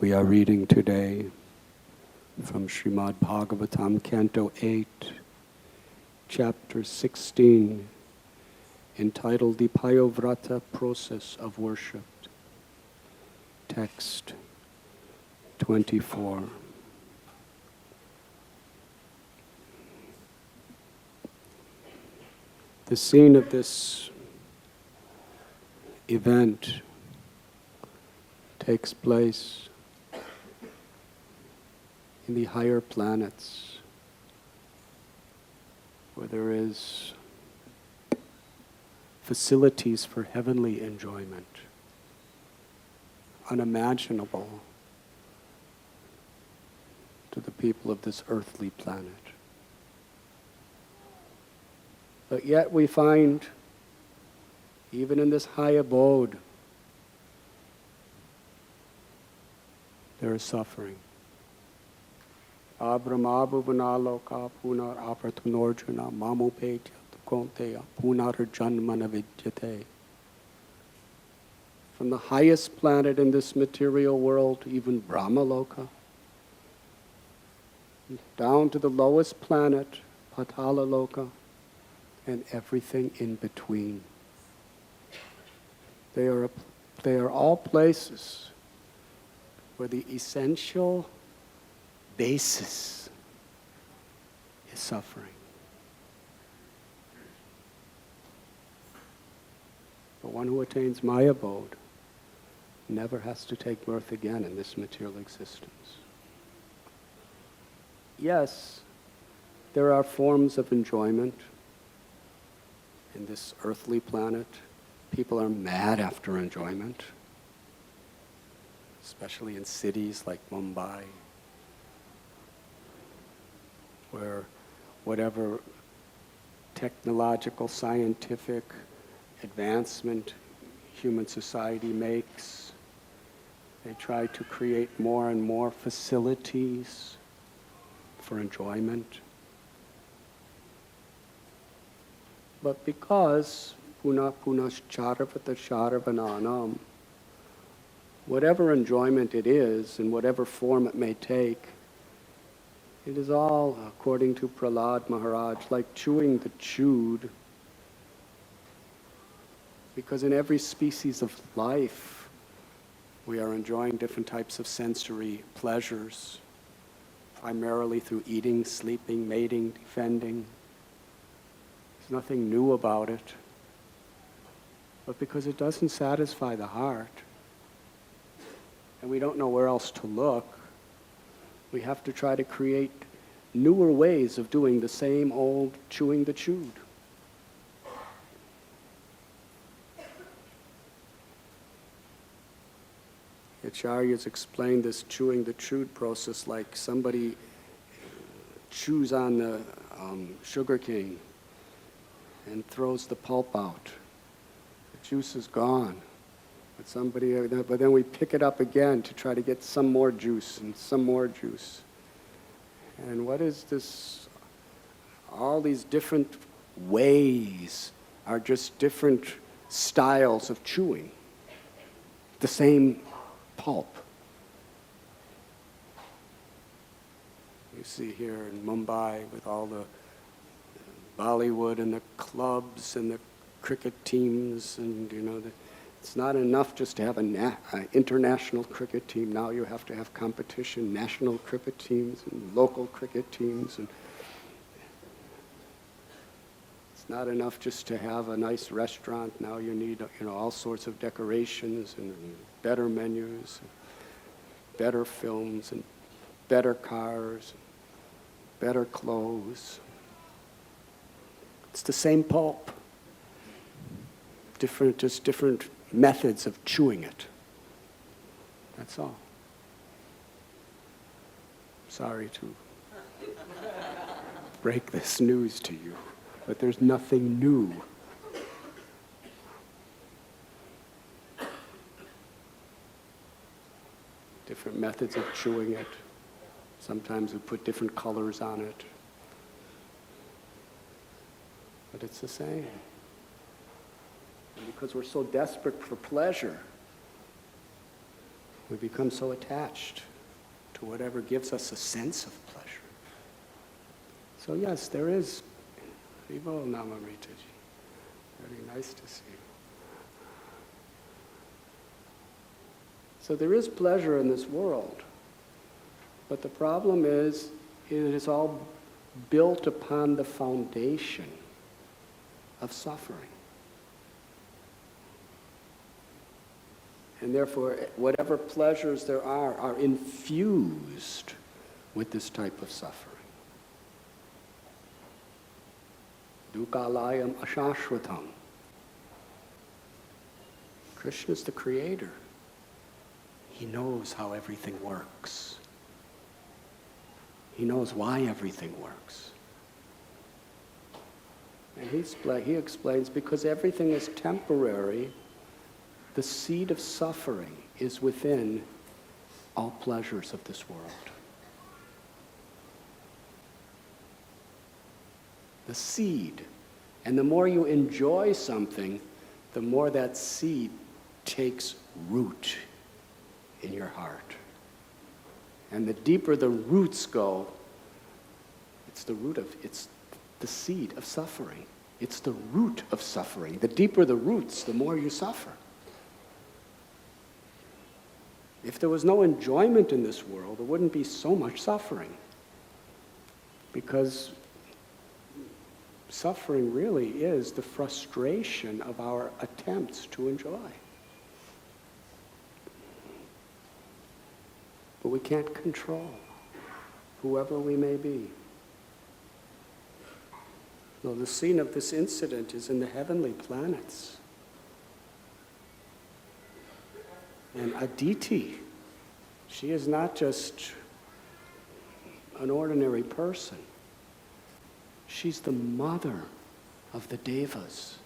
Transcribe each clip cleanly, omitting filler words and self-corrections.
We are reading today from Srimad Bhagavatam, Canto 8, Chapter 16, entitled The Payovrata Process of Worship. Text 24. The scene of this event takes place in the higher planets, where there is facilities for heavenly enjoyment, unimaginable to the people of this earthly planet. But yet we find, even in this high abode, there is suffering. Abrahmabu vanaloka punar apartunorjuna mamupetya tukonteya punarjanmana vidyate. From the highest planet in this material world, even Brahmaloka, down to the lowest planet, Patalaloka, and everything in between. They are all places where the essential basis is suffering. The one who attains my abode never has to take birth again in this material existence. Yes, there are forms of enjoyment in this earthly planet. People are mad after enjoyment, especially in cities like Mumbai, where whatever technological, scientific advancement human society makes, they try to create more and more facilities for enjoyment. But because puna punascharvata sharvananam, whatever enjoyment it is, in whatever form it may take, it is all, according to Prahlad Maharaj, like chewing the chewed. Because in every species of life, we are enjoying different types of sensory pleasures, primarily through eating, sleeping, mating, defending. There's nothing new about it. But because it doesn't satisfy the heart, and we don't know where else to look, we have to try to create newer ways of doing the same old chewing the chewed. Acharyas explained this chewing the chewed process like somebody chews on the sugar cane and throws the pulp out. The juice is gone. But then we pick it up again to try to get some more juice and some more juice. And what is this? All these different ways are just different styles of chewing the same pulp. You see here in Mumbai with all the Bollywood and the clubs and the cricket teams, and it's not enough just to have an international cricket team. Now you have to have competition, national cricket teams and local cricket teams. And it's not enough just to have a nice restaurant. Now you need all sorts of decorations and better menus, and better films, and better cars, and better clothes. It's the same pulp. Just different methods of chewing it. That's all. Sorry to break this news to you, but there's nothing new. Different methods of chewing it. Sometimes we put different colors on it. But it's the same. And because we're so desperate for pleasure, We become so attached to whatever gives us a sense of pleasure. So yes, there is. Vivo Namamritaji. Very nice to see you. So there is pleasure in this world. But the problem is, it is all built upon the foundation of suffering. And therefore, whatever pleasures there are infused with this type of suffering. Dukkhalayam ashashvatam. Krishna is the creator. He knows how everything works. He knows why everything works. And he explains, because everything is temporary, the seed of suffering is within all pleasures of this world. The seed. And the more you enjoy something, the more that seed takes root in your heart. And the deeper the roots go, it's the seed of suffering. It's the root of suffering. The deeper the roots, the more you suffer. If there was no enjoyment in this world, there wouldn't be so much suffering. Because suffering really is the frustration of our attempts to enjoy. But we can't control whoever we may be. So the scene of this incident is in the heavenly planets. And Aditi, she is not just an ordinary person. She's the mother of the Devas.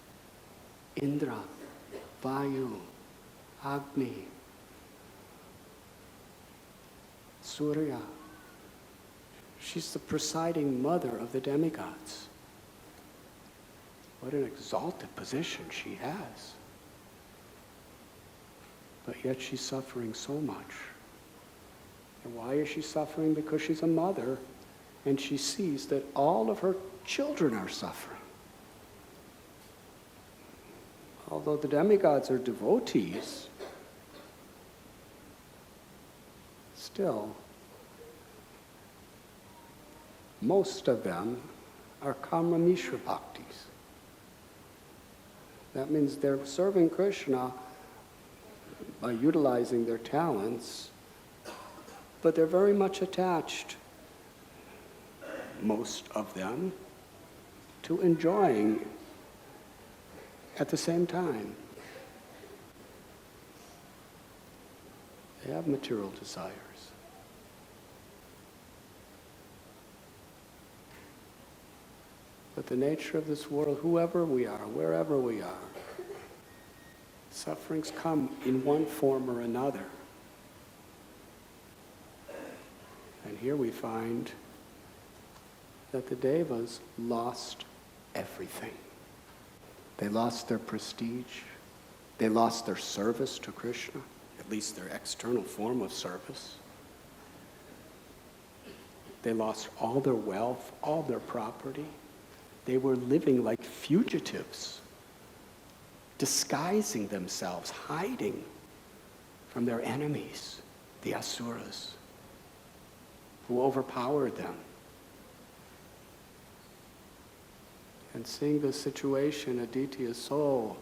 Indra, Vayu, Agni, Surya. She's the presiding mother of the demigods. What an exalted position she has. But yet she's suffering so much. And why is she suffering? Because she's a mother, and she sees that all of her children are suffering. Although the demigods are devotees, still, most of them are karma mishra bhaktis. That means they're serving Krishna by utilizing their talents, but they're very much attached, most of them, to enjoying at the same time. They have material desires. But the nature of this world, whoever we are, wherever we are, sufferings come in one form or another. And here we find that the Devas lost everything. They lost their prestige. They lost their service to Krishna, at least their external form of service. They lost all their wealth, all their property. They were living like fugitives, disguising themselves, hiding from their enemies, the asuras, who overpowered them. And seeing this situation, Aditi is so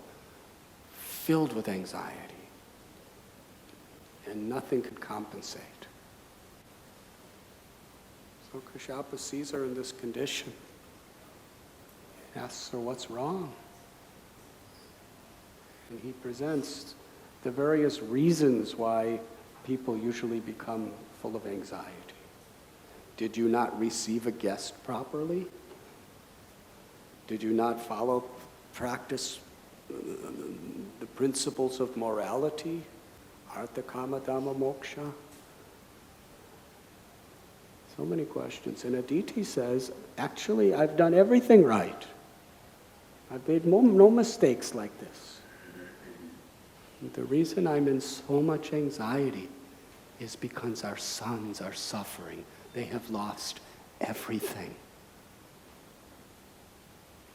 filled with anxiety, and nothing could compensate. So Kashyapa sees her in this condition, asks her what's wrong. And he presents the various reasons why people usually become full of anxiety. Did you not receive a guest properly? Did you not practice the principles of morality? Artha, Kama, Dhamma, Moksha? So many questions. And Aditi says, actually, I've done everything right. I've made no mistakes like this. The reason I'm in so much anxiety is because our sons are suffering. They have lost everything.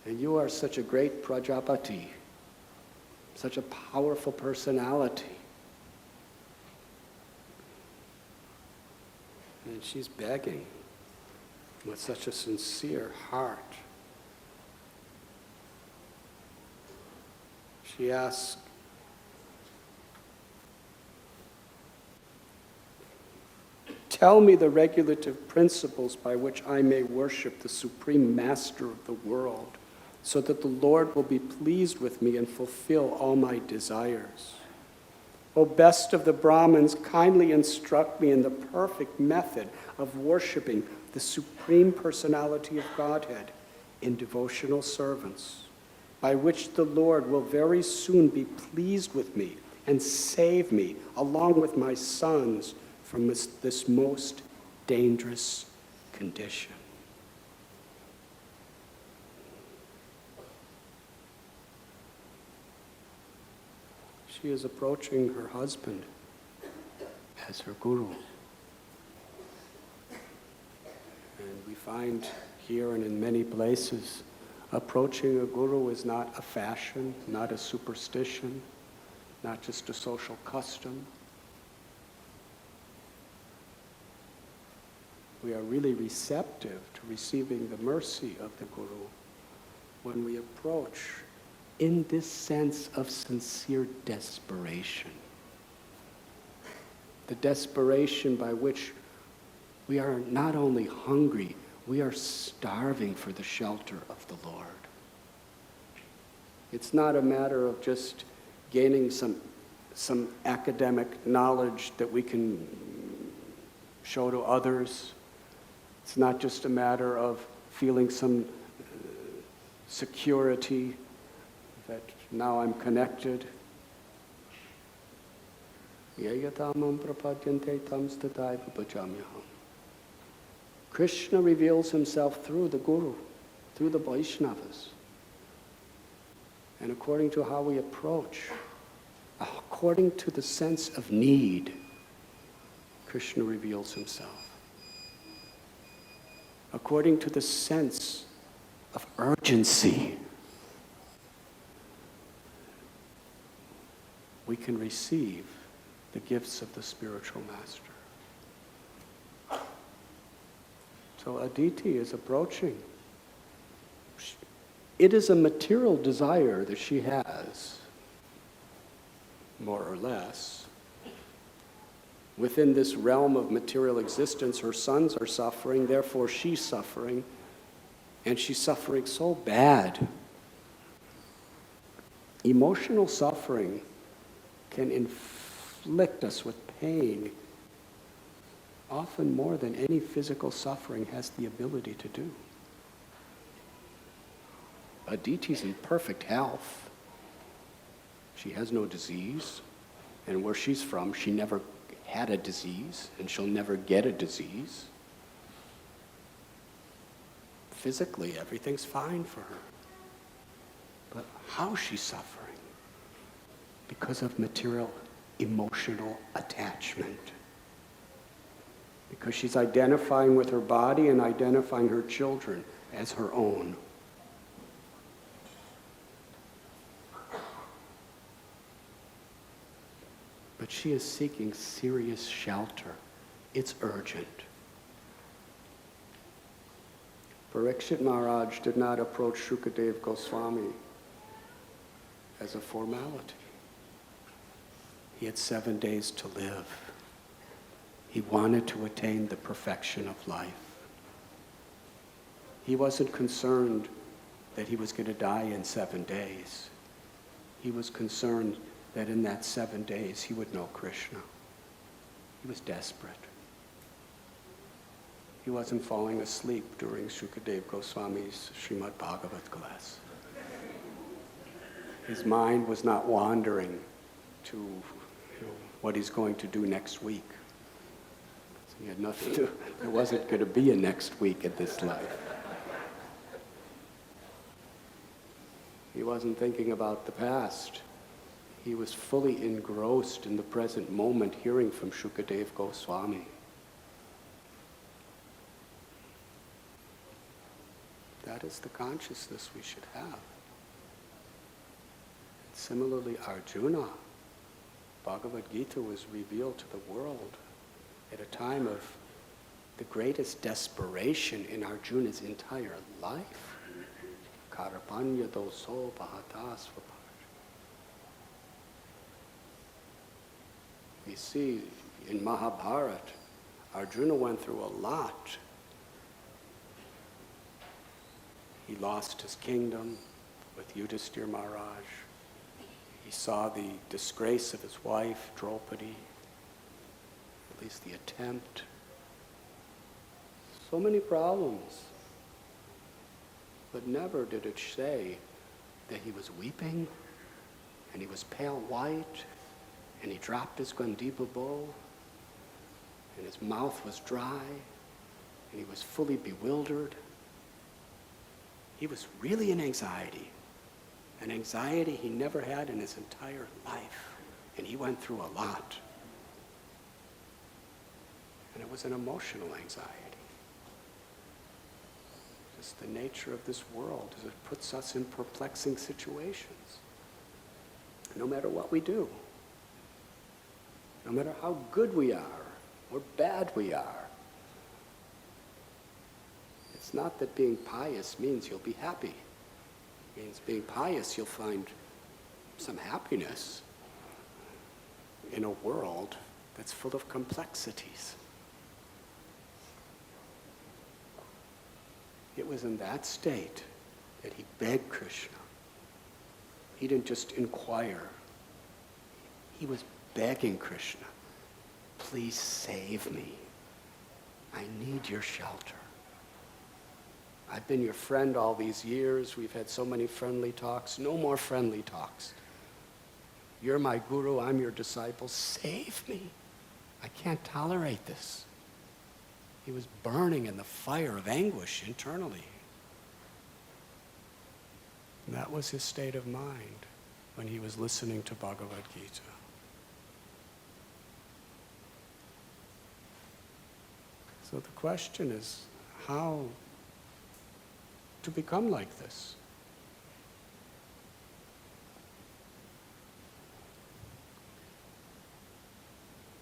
And you are such a great Prajapati, such a powerful personality. And she's begging with such a sincere heart. She asks, tell me the regulative principles by which I may worship the Supreme Master of the world, so that the Lord will be pleased with me and fulfill all my desires. O best of the Brahmins, kindly instruct me in the perfect method of worshiping the Supreme Personality of Godhead in devotional servants, by which the Lord will very soon be pleased with me and save me, along with my sons, from this most dangerous condition. She is approaching her husband as her guru. And we find here and in many places, approaching a guru is not a fashion, not a superstition, not just a social custom. We are really receptive to receiving the mercy of the guru when we approach in this sense of sincere desperation. The desperation by which we are not only hungry, we are starving for the shelter of the Lord. It's not a matter of just gaining some academic knowledge that we can show to others. It's not just a matter of feeling some security that now I'm connected. Krishna reveals himself through the Guru, through the Vaishnavas. And according to how we approach, according to the sense of need, Krishna reveals himself. According to the sense of urgency, we can receive the gifts of the spiritual master. So Aditi is approaching. It is a material desire that she has, more or less. Within this realm of material existence, her sons are suffering, therefore she's suffering, and she's suffering so bad. Emotional suffering can inflict us with pain often more than any physical suffering has the ability to do. Aditi's in perfect health. She has no disease, and where she's from, she never had a disease, and she'll never get a disease. Physically, everything's fine for her. But how's she suffering? Because of material, emotional attachment. Because she's identifying with her body and identifying her children as her own. But she is seeking serious shelter. It's urgent. Parikshit Maharaj did not approach Shukadev Goswami as a formality. He had 7 days to live. He wanted to attain the perfection of life. He wasn't concerned that he was going to die in 7 days. He was concerned that in that 7 days he would know Krishna. He was desperate. He wasn't falling asleep during Shukadev Goswami's Srimad Bhagavatam class. His mind was not wandering to what he's going to do next week. He had nothing to, there wasn't going to be a next week in this life. He wasn't thinking about the past. he was fully engrossed in the present moment, hearing from Shukadev Goswami. That is the consciousness we should have. Similarly, Arjuna, Bhagavad Gita was revealed to the world at a time of the greatest desperation in Arjuna's entire life. Karapanya doso bhata svapaj. We see in Mahabharata, Arjuna went through a lot. He lost his kingdom with Yudhisthira Maharaj. He saw the disgrace of his wife, Draupadi, at least the attempt. So many problems. But never did it say that he was weeping, and he was pale white, and he dropped his Gandiva bow, and his mouth was dry, and he was fully bewildered. He was really in anxiety. An anxiety he never had in his entire life. And he went through a lot. And it was an emotional anxiety. Just the nature of this world is it puts us in perplexing situations. No matter what we do. No matter how good we are or bad we are. It's not that being pious means you'll be happy. It means being pious, you'll find some happiness in a world that's full of complexities. It was in that state that he begged Krishna. He didn't just inquire. He was begging Krishna, please save me. I need your shelter. I've been your friend all these years. We've had so many friendly talks. No more friendly talks. You're my guru. I'm your disciple. Save me. I can't tolerate this. He was burning in the fire of anguish internally. And that was his state of mind when he was listening to Bhagavad Gita. So the question is, how to become like this?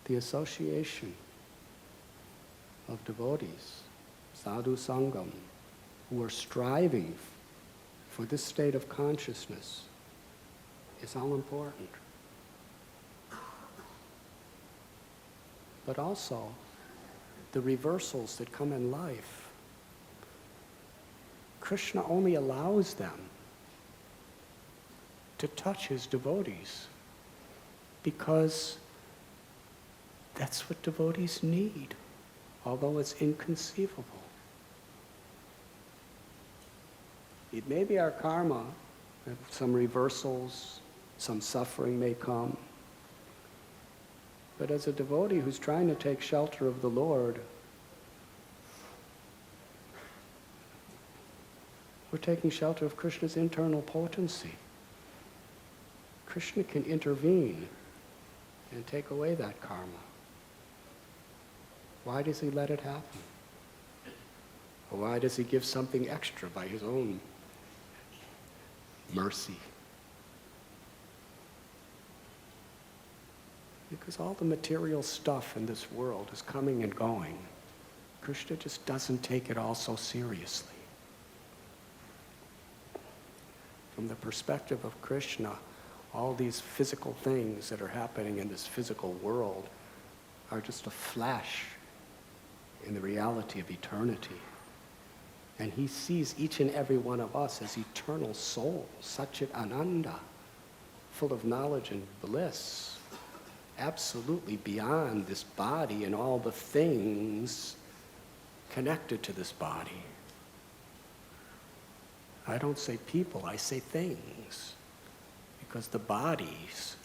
The association of devotees, sadhu sangam, who are striving for this state of consciousness is all important. But also the reversals that come in life. Krishna only allows them to touch his devotees because that's what devotees need, although it's inconceivable. It may be our karma, that some reversals, some suffering may come. But as a devotee who's trying to take shelter of the Lord, we're taking shelter of Krishna's internal potency. Krishna can intervene and take away that karma. Why does he let it happen? Or why does he give something extra by his own mercy? Because all the material stuff in this world is coming and going. Krishna just doesn't take it all so seriously. From the perspective of Krishna, all these physical things that are happening in this physical world are just a flash in the reality of eternity. And he sees each and every one of us as eternal souls, Satchit Ananda, full of knowledge and bliss, absolutely beyond this body and all the things connected to this body. I don't say people, I say things, because the bodies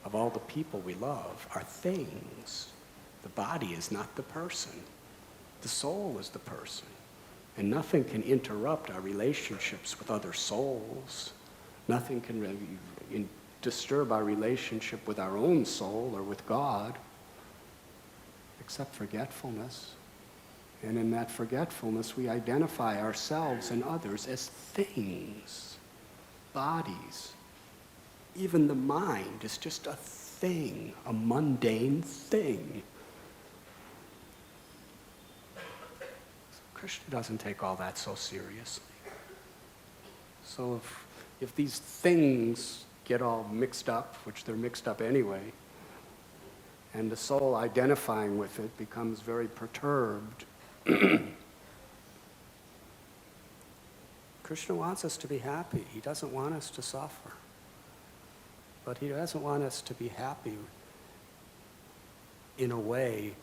of all the people we love are things. The body is not the person. The soul is the person. And nothing can interrupt our relationships with other souls. Nothing can disturb our relationship with our own soul or with God, except forgetfulness. And in that forgetfulness, we identify ourselves and others as things, bodies. Even the mind is just a thing, a mundane thing. Krishna doesn't take all that so seriously. So if these things get all mixed up, which they're mixed up anyway, and the soul identifying with it becomes very perturbed, Krishna wants us to be happy. He doesn't want us to suffer. But he doesn't want us to be happy in a way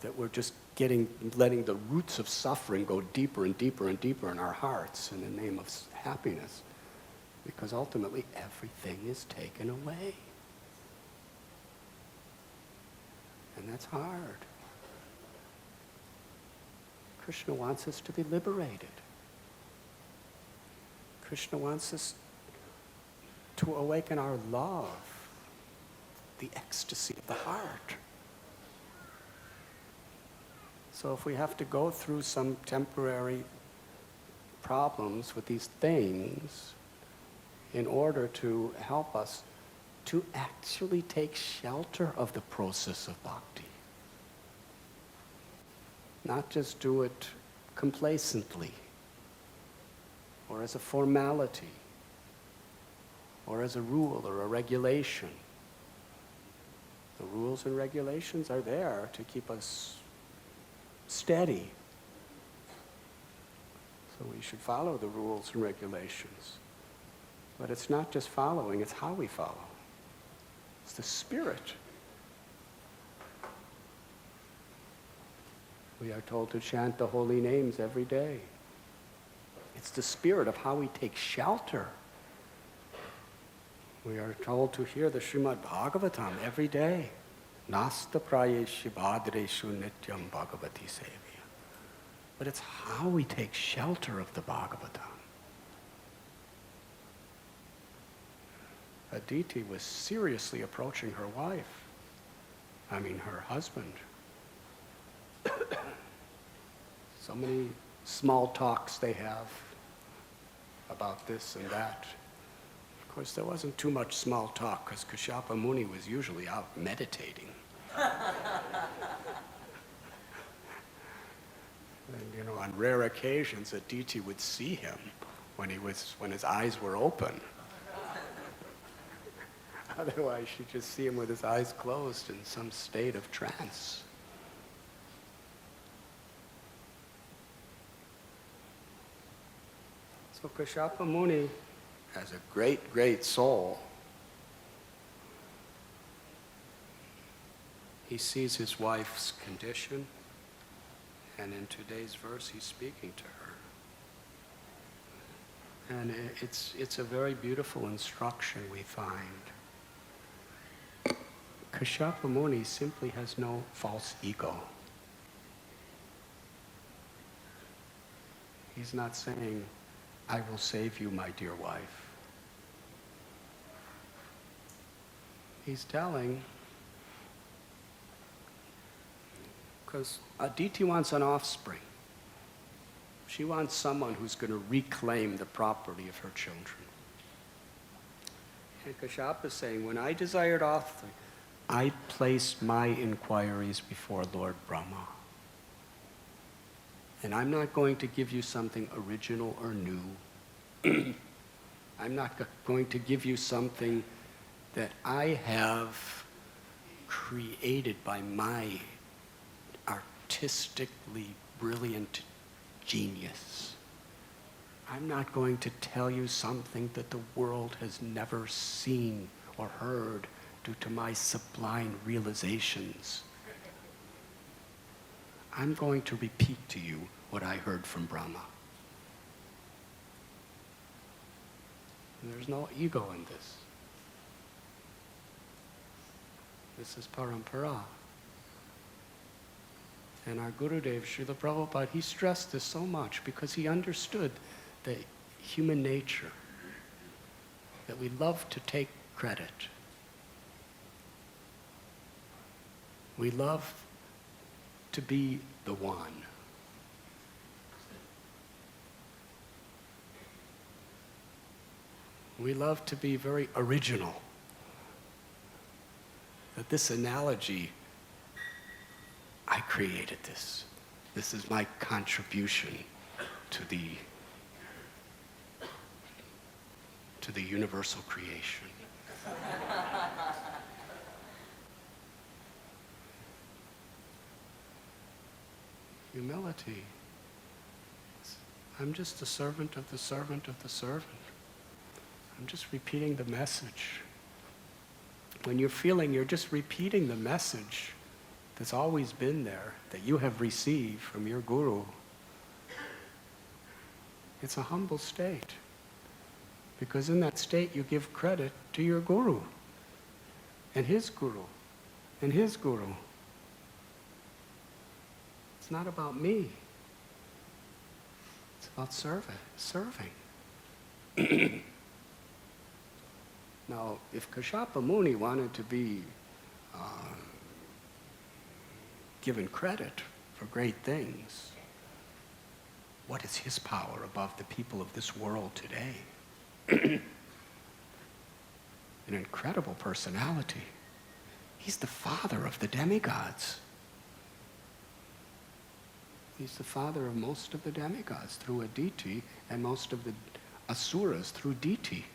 that we're just letting the roots of suffering go deeper and deeper and deeper in our hearts in the name of happiness. Because ultimately everything is taken away. And that's hard. Krishna wants us to be liberated. Krishna wants us to awaken our love, the ecstasy of the heart. So if we have to go through some temporary problems with these things in order to help us to actually take shelter of the process of bhakti, not just do it complacently or as a formality or as a rule or a regulation. The rules and regulations are there to keep us steady. So we should follow the rules and regulations. But it's not just following, it's how we follow. It's the spirit. We are told to chant the holy names every day. It's the spirit of how we take shelter. We are told to hear the Srimad Bhagavatam every day. Nasta prayeshu bhadreshu nityam bhagavati sevya. But it's how we take shelter of the Bhagavatam. Aditi was seriously approaching her her husband. So many small talks they have about this and that. Of course, there wasn't too much small talk because Kashyapa Muni was usually out meditating. And on rare occasions, Aditi would see him when his eyes were open. Otherwise, she'd just see him with his eyes closed in some state of trance. So Kashyapa Muni, as a great, great soul, he sees his wife's condition, and in today's verse, he's speaking to her. And it's a very beautiful instruction we find. Kashyapa Muni simply has no false ego. He's not saying, I will save you, my dear wife. He's telling, because Aditi wants an offspring. She wants someone who's going to reclaim the property of her children. And Kashyapa is saying, when I desired offspring, I placed my inquiries before Lord Brahma. And I'm not going to give you something original or new. I'm not going to give you something that I have created by my artistically brilliant genius. I'm not going to tell you something that the world has never seen or heard due to my sublime realizations. I'm going to repeat to you what I heard from Brahma. And there's no ego in this. This is parampara. And our Gurudev, Srila Prabhupada, he stressed this so much because he understood the human nature, that we love to take credit. We love to be the one. We love to be very original. That this analogy, I created this. This is my contribution to the universal creation. Humility. I'm just a servant of the servant of the servant. I'm just repeating the message. When you're feeling, you're just repeating the message that's always been there, that you have received from your guru. It's a humble state. Because in that state you give credit to your guru, and his guru, and his guru. It's not about me. It's about serving. Now, if Kashyapa Muni wanted to be given credit for great things, what is his power above the people of this world today? An incredible personality. He's the father of the demigods. He's the father of most of the demigods through Aditi, and most of the asuras through Diti.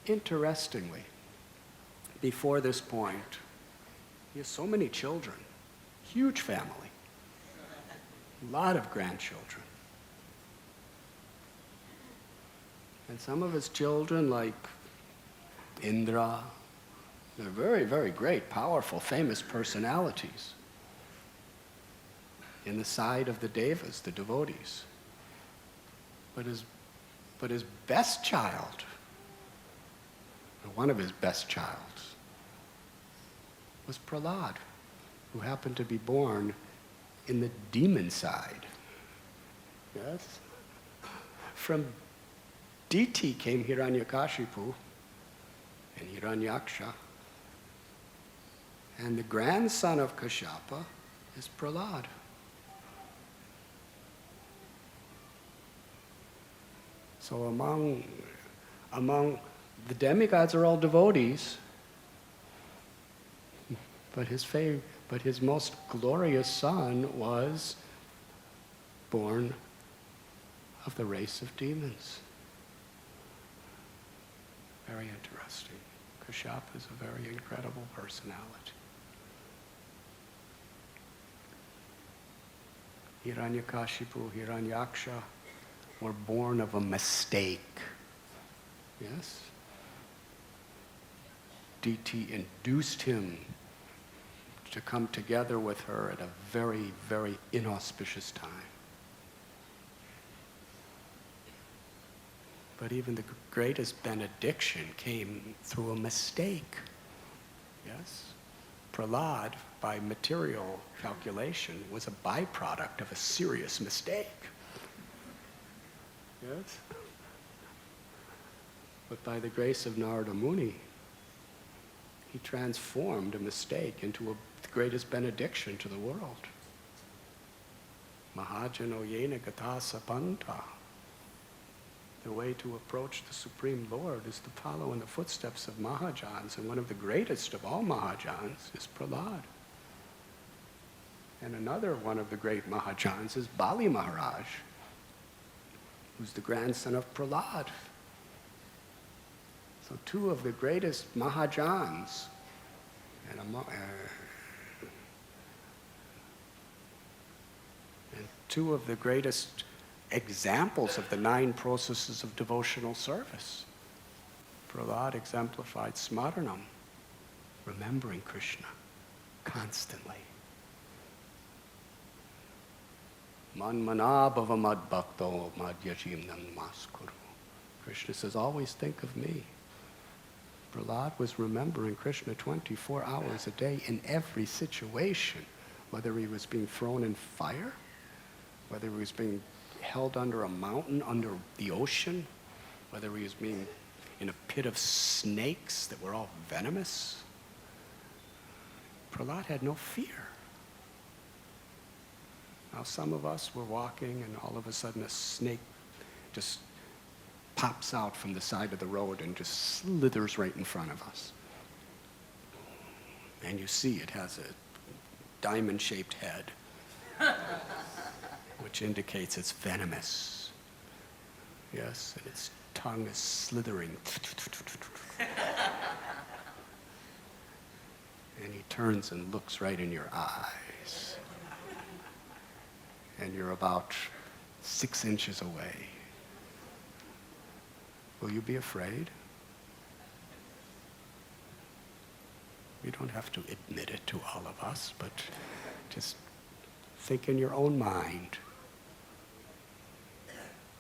Interestingly, before this point, he has so many children, huge family, a lot of grandchildren. And some of his children, like Indra, they're very, very great, powerful, famous personalities in the side of the devas, the devotees. But his best child, or one of his best childs, was Prahlad, who happened to be born in the demon side. Yes? From Diti came Hiranyakashipu and Hiranyaksha, and the grandson of Kashyapa is Prahlad. So among the demigods are all devotees, but his most glorious son was born of the race of demons. Very interesting. Kashyapa is a very incredible personality. Hiranyakashipu, Hiranyaksha were born of a mistake. Yes? Diti induced him to come together with her at a very, very inauspicious time. But even the greatest benediction came through a mistake. Yes? Prahlad, by material calculation, was a byproduct of a serious mistake. Yes? But by the grace of Narada Muni, he transformed a mistake into the greatest benediction to the world. Mahajano yena gata sapanta. The way to approach the Supreme Lord is to follow in the footsteps of Mahajans, and one of the greatest of all Mahajans is Prahlad. And another one of the great Mahajans is Bali Maharaj, who's the grandson of Prahlad. So two of the greatest Mahajans, and two of the greatest examples of the 9 processes of devotional service. Prahlad exemplified smaranam, remembering Krishna constantly. Manmana bhava mad bhakto madhyajim namaskuru. Krishna says, always think of me. Prahlad was remembering Krishna 24 hours a day in every situation, whether he was being thrown in fire, whether he was being held under a mountain, under the ocean, whether he was being in a pit of snakes that were all venomous. Prahlad had no fear. Now some of us were walking and all of a sudden a snake just pops out from the side of the road and just slithers right in front of us. And you see it has a diamond-shaped head, which indicates it's venomous. Yes, and its tongue is slithering. And he turns and looks right in your eyes. And you're about 6 inches away. Will you be afraid? You don't have to admit it to all of us, but just think in your own mind.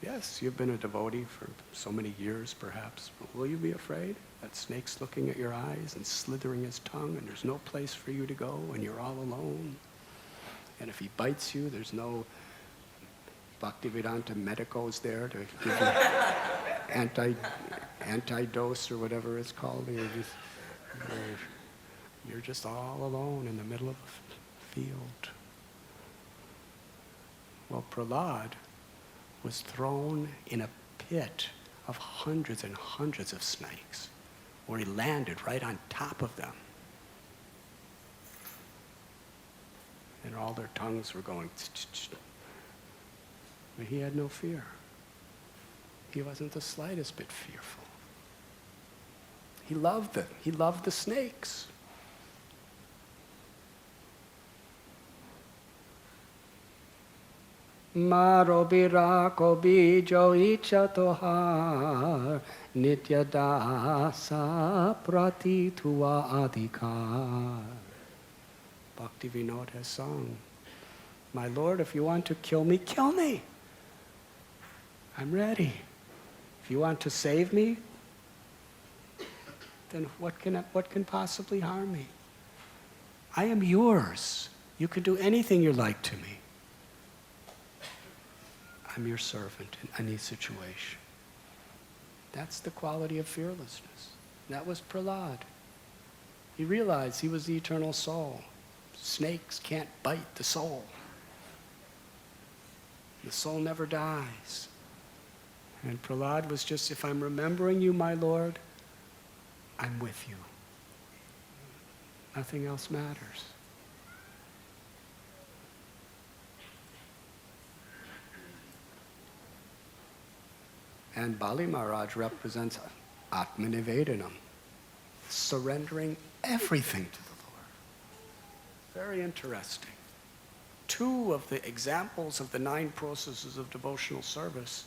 Yes, you've been a devotee for so many years, perhaps. But will you be afraid? That snake's looking at your eyes and slithering his tongue, and there's no place for you to go, and you're all alone. And if he bites you, there's no Bhaktivedanta medicos there to give you anti-dose or whatever it's called. You're just all alone in the middle of a field. Well, Prahlad was thrown in a pit of hundreds and hundreds of snakes, where he landed right on top of them. And all their tongues were going tch-tch-tch. But he had no fear. He wasn't the slightest bit fearful. He loved them. He loved the snakes. Maro birako bijo icha tohar nitya dasa prati tuva adhikar. Bhaktivinoda has sung, my Lord, if you want to kill me, kill me. I'm ready. If you want to save me, then what can possibly harm me? I am yours. You can do anything you like to me. I'm your servant in any situation. That's the quality of fearlessness. That was Prahlad. He realized he was the eternal soul. Snakes can't bite the soul. The soul never dies. And Prahlad was just, if I'm remembering you, my Lord, I'm with you. Nothing else matters. And Bali Maharaj represents Atmanivedanam, surrendering everything to the Lord. Very interesting. 2 of the examples of the 9 processes of devotional service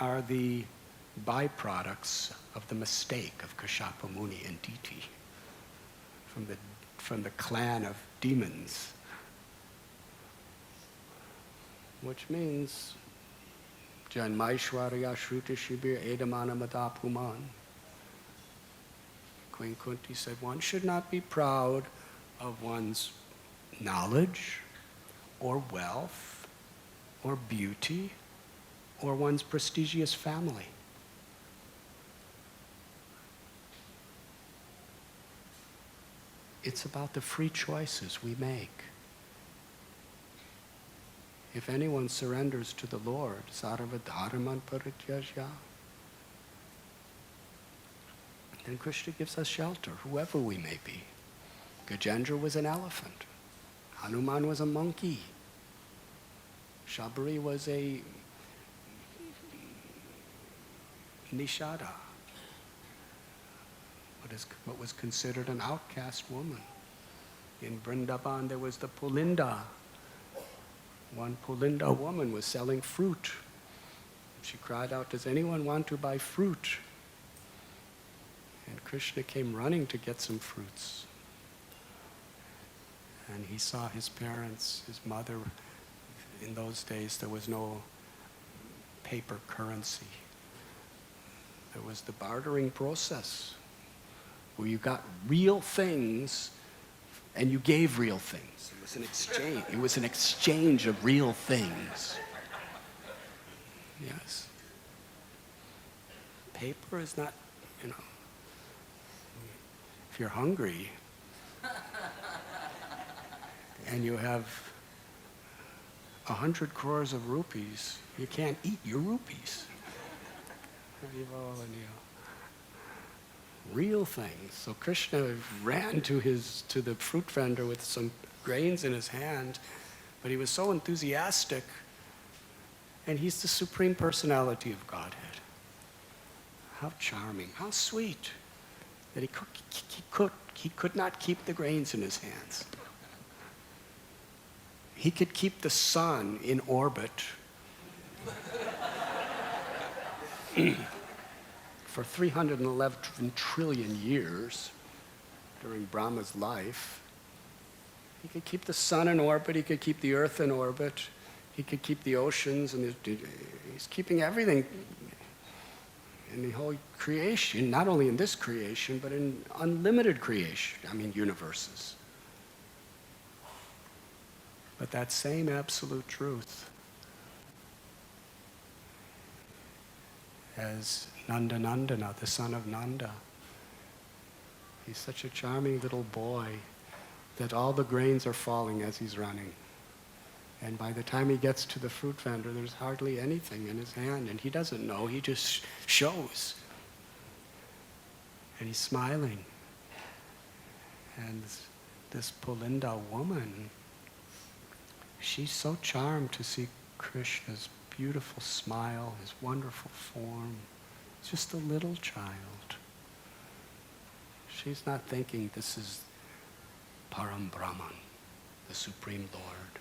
are the byproducts of the mistake of Kashyapa Muni and Diti from the clan of demons, which means Janmaishwarya Shruti Shibir Edamana Madapuman. Queen Kunti said one should not be proud of one's knowledge or wealth or beauty or one's prestigious family. It's about the free choices we make. If anyone surrenders to the Lord, sarva dharman parityajya, then Krishna gives us shelter, whoever we may be. Gajendra was an elephant. Hanuman was a monkey. Shabari was a nishada, what was considered an outcast woman. In Vrindavan there was the Pulinda. One Pulinda woman was selling fruit. She cried out, does anyone want to buy fruit? And Krishna came running to get some fruits. And he saw his parents, his mother. In those days there was no paper currency. There was the bartering process, where you got real things and you gave real things. It was an exchange. It was an exchange of real things. Yes. paper is not, if you're hungry and you have 100 crores of rupees, you can't eat your rupees. Real things. So Krishna ran to the fruit vendor with some grains in his hand, but he was so enthusiastic, and he's the Supreme Personality of Godhead. How charming, how sweet, that he could not keep the grains in his hands. He could keep the sun in orbit for 311 trillion years during Brahma's life. He could keep the sun in orbit, he could keep the earth in orbit, he could keep the oceans, and he's keeping everything in the whole creation, not only in this creation, but in unlimited creation, universes. But that same absolute truth, as Nandana, the son of Nanda, he's such a charming little boy that all the grains are falling as he's running. And by the time he gets to the fruit vendor, there's hardly anything in his hand, and he doesn't know, he just shows. And he's smiling. And this Pulinda woman, she's so charmed to see Krishna's beautiful smile, his wonderful form. It's just a little child. She's not thinking this is Param Brahman, the Supreme Lord.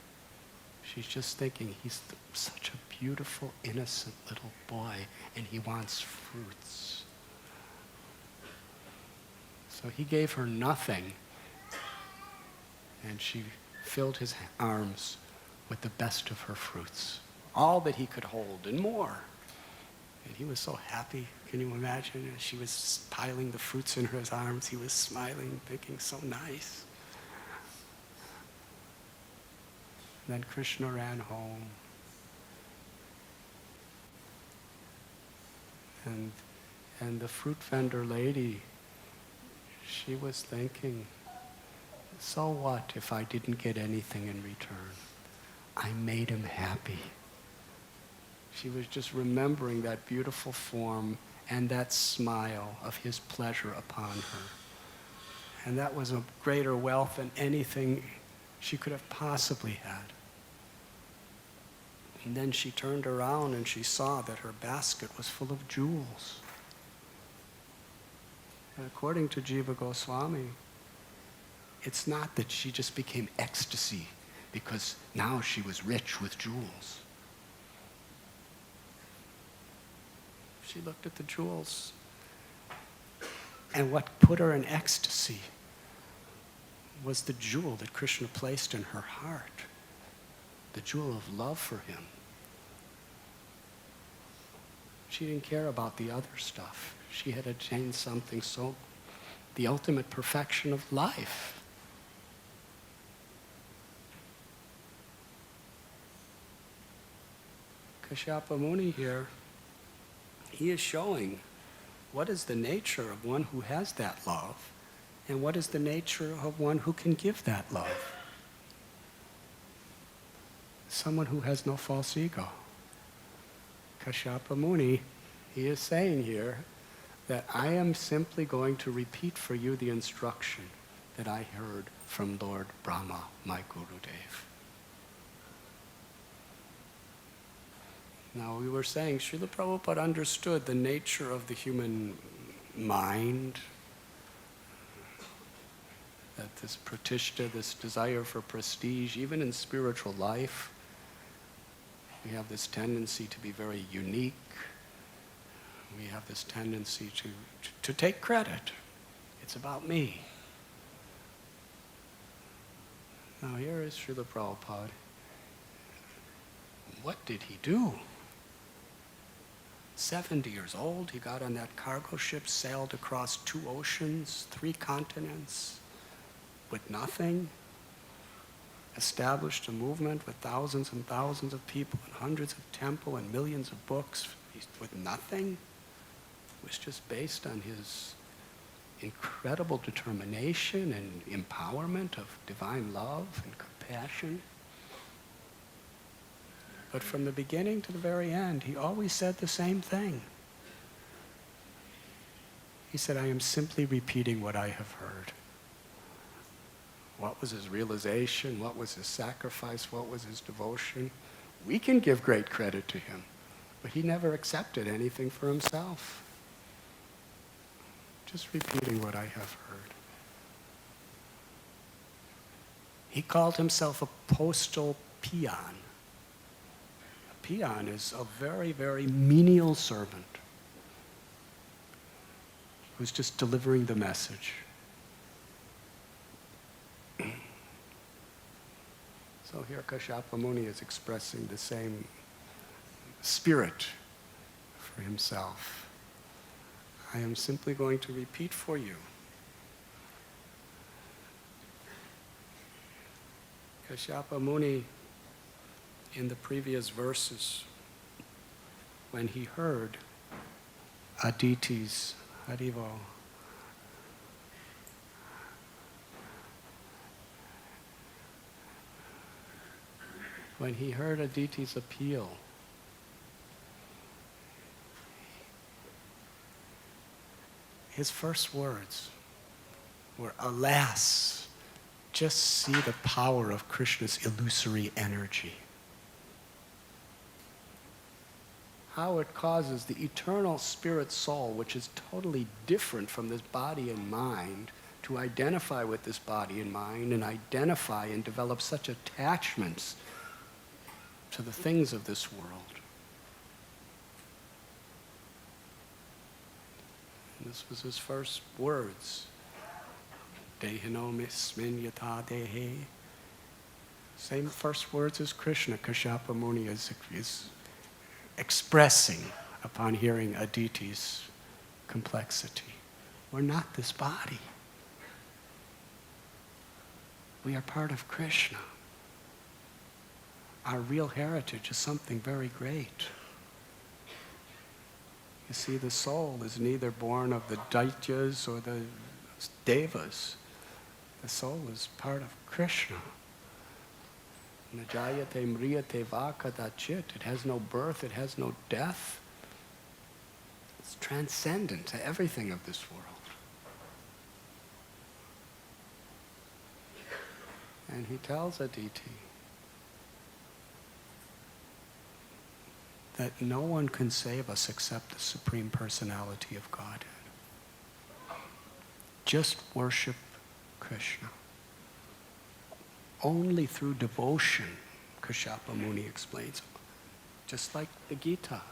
She's just thinking he's such a beautiful, innocent little boy, and he wants fruits. So he gave her nothing, and she filled his arms with the best of her fruits, all that he could hold and more. And he was so happy. Can you imagine? As she was piling the fruits in his arms, he was smiling, thinking, so nice. And then Krishna ran home. And the fruit vendor lady, she was thinking, so what if I didn't get anything in return? I made him happy. She was just remembering that beautiful form and that smile of his pleasure upon her. And that was a greater wealth than anything she could have possibly had. And then she turned around and she saw that her basket was full of jewels. And according to Jiva Goswami, it's not that she just became ecstasy because now she was rich with jewels. She looked at the jewels, and what put her in ecstasy was the jewel that Krishna placed in her heart, the jewel of love for him. She didn't care about the other stuff. She had attained something so, the ultimate perfection of life. Kashyapa Muni here, he is showing what is the nature of one who has that love and what is the nature of one who can give that love. Someone who has no false ego. Kashyapa Muni, he is saying here that I am simply going to repeat for you the instruction that I heard from Lord Brahma, my Gurudev. Now, we were saying Srila Prabhupada understood the nature of the human mind, that this pratishta, this desire for prestige, even in spiritual life, we have this tendency to be very unique. We have this tendency to take credit. It's about me. Now, here is Srila Prabhupada. What did he do? 70 years old, he got on that cargo ship, sailed across 2 oceans, 3 continents, with nothing, established a movement with thousands and thousands of people and hundreds of temples and millions of books with nothing. was just based on his incredible determination and empowerment of divine love and compassion. But from the beginning to the very end, he always said the same thing. He said, I am simply repeating what I have heard. What was his realization? What was his sacrifice? What was his devotion? We can give great credit to him, but he never accepted anything for himself. Just repeating what I have heard. He called himself a postal peon. A peon is a very, very menial servant who's just delivering the message. So here Kashyapa Muni is expressing the same spirit for himself. I am simply going to repeat for you. Kashyapa Muni, in the previous verses, when he heard Aditi's Harivo, when he heard Aditi's appeal, his first words were, alas, just see the power of Krishna's illusory energy. How it causes the eternal spirit soul, which is totally different from this body and mind, to identify with this body and mind and identify and develop such attachments to the things of this world. And this was his first words. Dehino mismin yata dehe. Same first words as Krishna. Kashyapa Muni is expressing upon hearing Aditi's complexity. We're not this body. We are part of Krishna. Our real heritage is something very great. You see, the soul is neither born of the Daityas or the Devas. The soul is part of Krishna. Najayate mriyate va kadachit. It has no birth, it has no death. It's transcendent to everything of this world. And he tells Aditi that no one can save us except the Supreme Personality of Godhead. Just worship Krishna. Only through devotion, Kashyapa Muni explains, just like the Gita.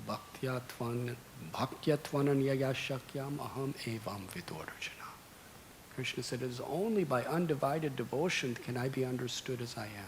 Bhaktyatvana nyaya shakyam aham evam vidorjana. Krishna said, it is only by undivided devotion can I be understood as I am.